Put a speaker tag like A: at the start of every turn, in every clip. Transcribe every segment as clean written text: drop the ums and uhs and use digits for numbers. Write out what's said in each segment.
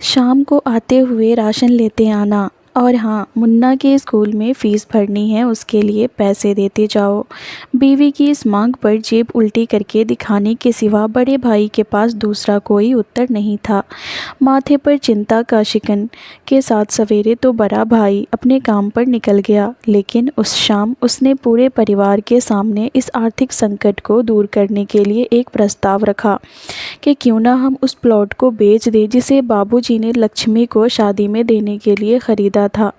A: शाम को आते हुए राशन लेते आना। और हाँ, मुन्ना के स्कूल में फ़ीस भरनी है, उसके लिए पैसे देते जाओ। बीवी की इस मांग पर जेब उल्टी करके दिखाने के सिवा बड़े भाई के पास दूसरा कोई उत्तर नहीं था। माथे पर चिंता का शिकन के साथ सवेरे तो बड़ा भाई अपने काम पर निकल गया, लेकिन उस शाम उसने पूरे परिवार के सामने इस आर्थिक संकट को दूर करने के लिए एक प्रस्ताव रखा कि क्यों ना हम उस प्लॉट को बेच दें जिसे बाबूजी ने लक्ष्मी को शादी में देने के लिए खरीदा था।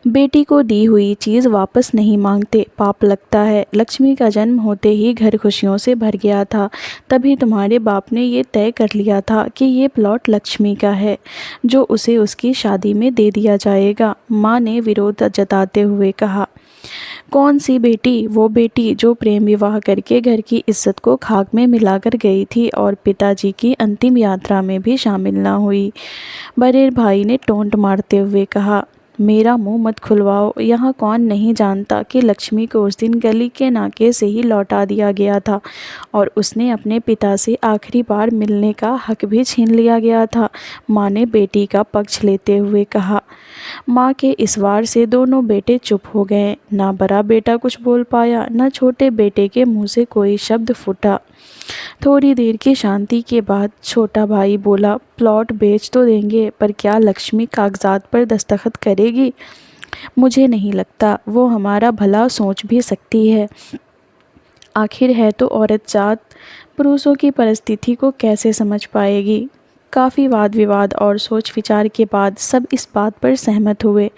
A: बेटी को दी हुई चीज़ वापस नहीं मांगते, पाप लगता है। लक्ष्मी का जन्म होते ही घर खुशियों से भर गया था, तभी तुम्हारे बाप ने ये तय कर लिया था कि ये प्लॉट लक्ष्मी का है, जो उसे उसकी शादी में दे दिया जाएगा। माँ ने विरोध जताते हुए कहा, कौन सी बेटी? वो बेटी जो प्रेम विवाह करके घर की इज्जत को खाक में मिलाकर गई थी और पिताजी की अंतिम यात्रा में भी शामिल ना हुई। बड़े भाई ने टोंट मारते हुए कहा, मेरा मुंह मत खुलवाओ। यहाँ कौन नहीं जानता कि लक्ष्मी को उस दिन गली के नाके से ही लौटा दिया गया था और उसने अपने पिता से आखिरी बार मिलने का हक भी छीन लिया गया था। माँ ने बेटी का पक्ष लेते हुए कहा। माँ के इस वार से दोनों बेटे चुप हो गए। ना बड़ा बेटा कुछ बोल पाया, ना छोटे बेटे के मुंह से कोई शब्द फूटा। थोड़ी देर की शांति के बाद छोटा भाई बोला, प्लॉट बेच तो देंगे, पर क्या लक्ष्मी कागजात पर दस्तखत करेगी? मुझे नहीं लगता वो हमारा भला सोच भी सकती है। आखिर है तो औरत जात, पुरुषों की परिस्थिति को कैसे समझ पाएगी? काफ़ी वाद विवाद और सोच विचार के बाद सब इस बात पर सहमत हुए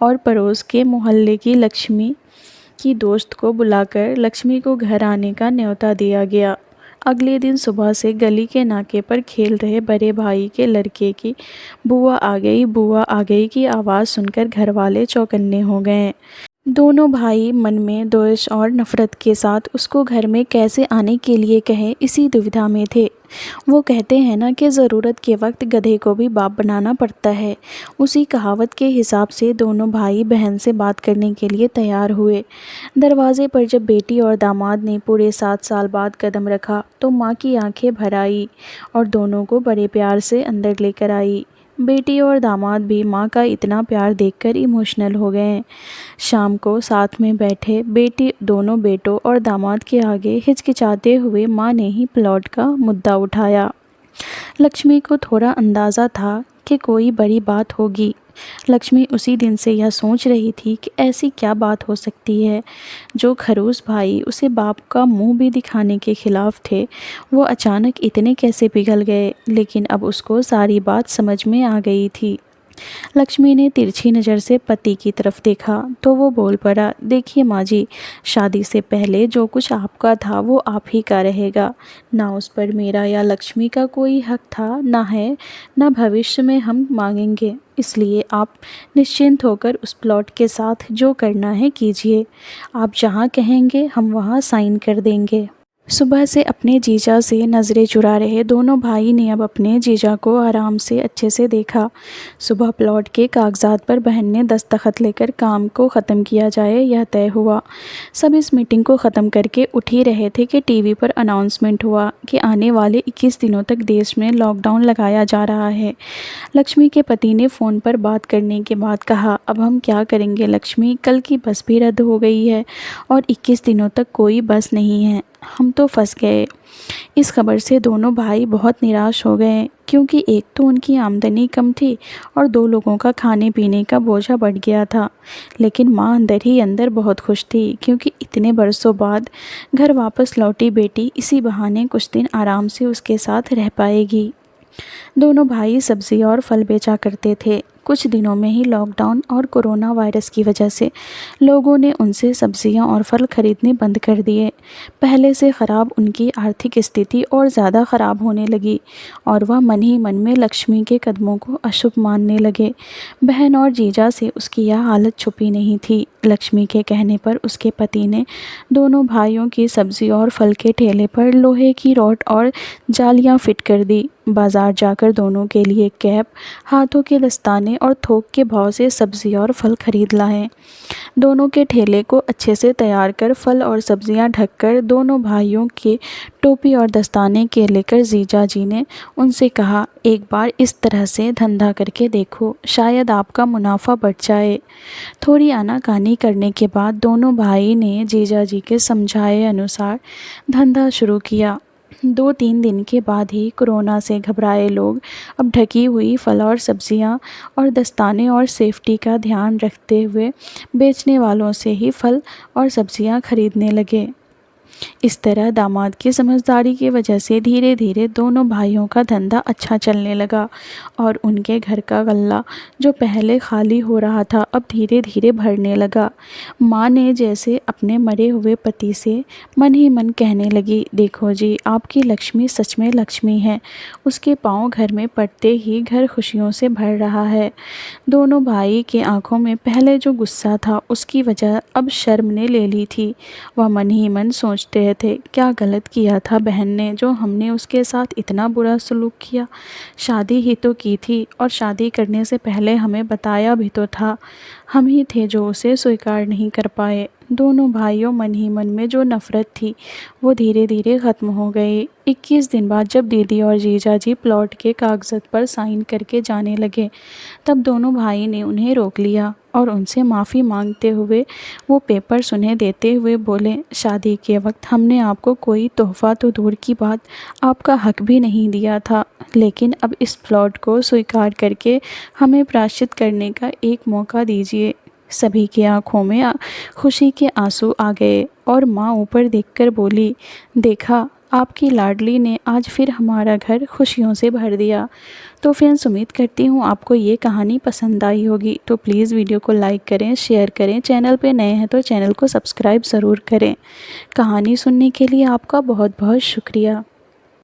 A: और पड़ोस के मोहल्ले की लक्ष्मी की दोस्त को बुलाकर लक्ष्मी को घर आने का न्योता दिया गया। अगले दिन सुबह से गली के नाके पर खेल रहे बड़े भाई के लड़के की बुआ आ गई, बुआ आ गई की आवाज़ सुनकर घर वाले चौकन्ने हो गए। दोनों भाई मन में द्वेष और नफरत के साथ उसको घर में कैसे आने के लिए कहें, इसी दुविधा में थे। वो कहते हैं ना कि ज़रूरत के वक्त गधे को भी बाप बनाना पड़ता है। उसी कहावत के हिसाब से दोनों भाई बहन से बात करने के लिए तैयार हुए। दरवाजे पर जब बेटी और दामाद ने पूरे 7 साल बाद कदम रखा तो माँ की आंखें भर आई और दोनों को बड़े प्यार से अंदर लेकर आई। बेटी और दामाद भी माँ का इतना प्यार देखकर इमोशनल हो गए। शाम को साथ में बैठे बेटी दोनों बेटों और दामाद के आगे हिचकिचाते हुए माँ ने ही प्लॉट का मुद्दा उठाया। लक्ष्मी को थोड़ा अंदाज़ा था कि कोई बड़ी बात होगी। लक्ष्मी उसी दिन से यह सोच रही थी कि ऐसी क्या बात हो सकती है जो खरूस भाई उसे बाप का मुंह भी दिखाने के खिलाफ थे, वो अचानक इतने कैसे पिघल गए। लेकिन अब उसको सारी बात समझ में आ गई थी। लक्ष्मी ने तिरछी नज़र से पति की तरफ देखा तो वो बोल पड़ा, देखिए माँ जी, शादी से पहले जो कुछ आपका था वो आप ही का रहेगा। ना उस पर मेरा या लक्ष्मी का कोई हक था, ना है, ना भविष्य में हम मांगेंगे। इसलिए आप निश्चिंत होकर उस प्लॉट के साथ जो करना है कीजिए। आप जहाँ कहेंगे हम वहाँ साइन कर देंगे। सुबह से अपने जीजा से नज़रें चुरा रहे दोनों भाई ने अब अपने जीजा को आराम से अच्छे से देखा। सुबह प्लॉट के कागजात पर बहन ने दस्तखत लेकर काम को ख़त्म किया जाए, यह तय हुआ। सब इस मीटिंग को ख़त्म करके उठ ही रहे थे कि टीवी पर अनाउंसमेंट हुआ कि आने वाले 21 दिनों तक देश में लॉकडाउन लगाया जा रहा है। लक्ष्मी के पति ने फ़ोन पर बात करने के बाद कहा, अब हम क्या करेंगे लक्ष्मी, कल की बस भी रद्द हो गई है और 21 दिनों तक कोई बस नहीं है। हम तो फंस गए। इस खबर से दोनों भाई बहुत निराश हो गए, क्योंकि एक तो उनकी आमदनी कम थी और 2 लोगों का खाने पीने का बोझा बढ़ गया था। लेकिन माँ अंदर ही अंदर बहुत खुश थी, क्योंकि इतने बरसों बाद घर वापस लौटी बेटी इसी बहाने कुछ दिन आराम से उसके साथ रह पाएगी। दोनों भाई सब्ज़ी और फल बेचा करते थे। कुछ दिनों में ही लॉकडाउन और कोरोना वायरस की वजह से लोगों ने उनसे सब्जियां और फल खरीदने बंद कर दिए। पहले से ख़राब उनकी आर्थिक स्थिति और ज़्यादा ख़राब होने लगी और वह मन ही मन में लक्ष्मी के कदमों को अशुभ मानने लगे। बहन और जीजा से उसकी यह हालत छुपी नहीं थी। लक्ष्मी के कहने पर उसके पति ने दोनों भाइयों की सब्ज़ी और फल के ठेले पर लोहे की रॉड और जालियां फिट कर दी। बाज़ार जाकर दोनों के लिए कैप, हाथों के दस्ताने किराने और थोक के भाव से सब्ज़ी और फल खरीद लाएं। दोनों के ठेले को अच्छे से तैयार कर फल और सब्जियां ढककर दोनों भाइयों के टोपी और दस्ताने के लेकर जीजा जी ने उनसे कहा, एक बार इस तरह से धंधा करके देखो, शायद आपका मुनाफा बढ़ जाए। थोड़ी आनाकानी करने के बाद दोनों भाई ने जीजा जी के समझाए अनुसार धंधा शुरू किया। 2-3 दिन के बाद ही कोरोना से घबराए लोग अब ढकी हुई फल और सब्जियां और दस्ताने और सेफ्टी का ध्यान रखते हुए बेचने वालों से ही फल और सब्जियां खरीदने लगे। इस तरह दामाद की समझदारी की वजह से धीरे धीरे दोनों भाइयों का धंधा अच्छा चलने लगा और उनके घर का गल्ला जो पहले खाली हो रहा था अब धीरे धीरे भरने लगा। माँ ने जैसे अपने मरे हुए पति से मन ही मन कहने लगी, देखो जी, आपकी लक्ष्मी सच में लक्ष्मी है। उसके पाँव घर में पड़ते ही घर खुशियों से भर रहा है। दोनों भाई के आंखों में पहले जो गुस्सा था उसकी वजह अब शर्म ने ले ली थी। वह मन ही मन सोचते थे, क्या गलत किया था बहन ने जो हमने उसके साथ इतना बुरा सलूक किया। शादी ही तो की थी और शादी करने से पहले हमें बताया भी तो था। हम ही थे जो उसे स्वीकार नहीं कर पाए। दोनों भाइयों मन ही मन में जो नफ़रत थी वो धीरे धीरे ख़त्म हो गई। 21 दिन बाद जब दीदी और जीजा जी प्लॉट के कागज़ात पर साइन करके जाने लगे तब दोनों भाई ने उन्हें रोक लिया और उनसे माफ़ी मांगते हुए वो पेपर्स उन्हें देते हुए बोले, शादी के वक्त हमने आपको कोई तोहफ़ा तो दूर की बात आपका हक भी नहीं दिया था, लेकिन अब इस प्लॉट को स्वीकार करके हमें प्रायश्चित करने का एक मौका दीजिए। सभी की आंखों में खुशी के आंसू आ गए और माँ ऊपर देखकर बोली, देखा, आपकी लाडली ने आज फिर हमारा घर खुशियों से भर दिया। तो फ्रेंड्स, उम्मीद करती हूँ आपको ये कहानी पसंद आई होगी। तो प्लीज़ वीडियो को लाइक करें, शेयर करें, चैनल पे नए हैं तो चैनल को सब्सक्राइब ज़रूर करें। कहानी सुनने के लिए आपका बहुत बहुत शुक्रिया।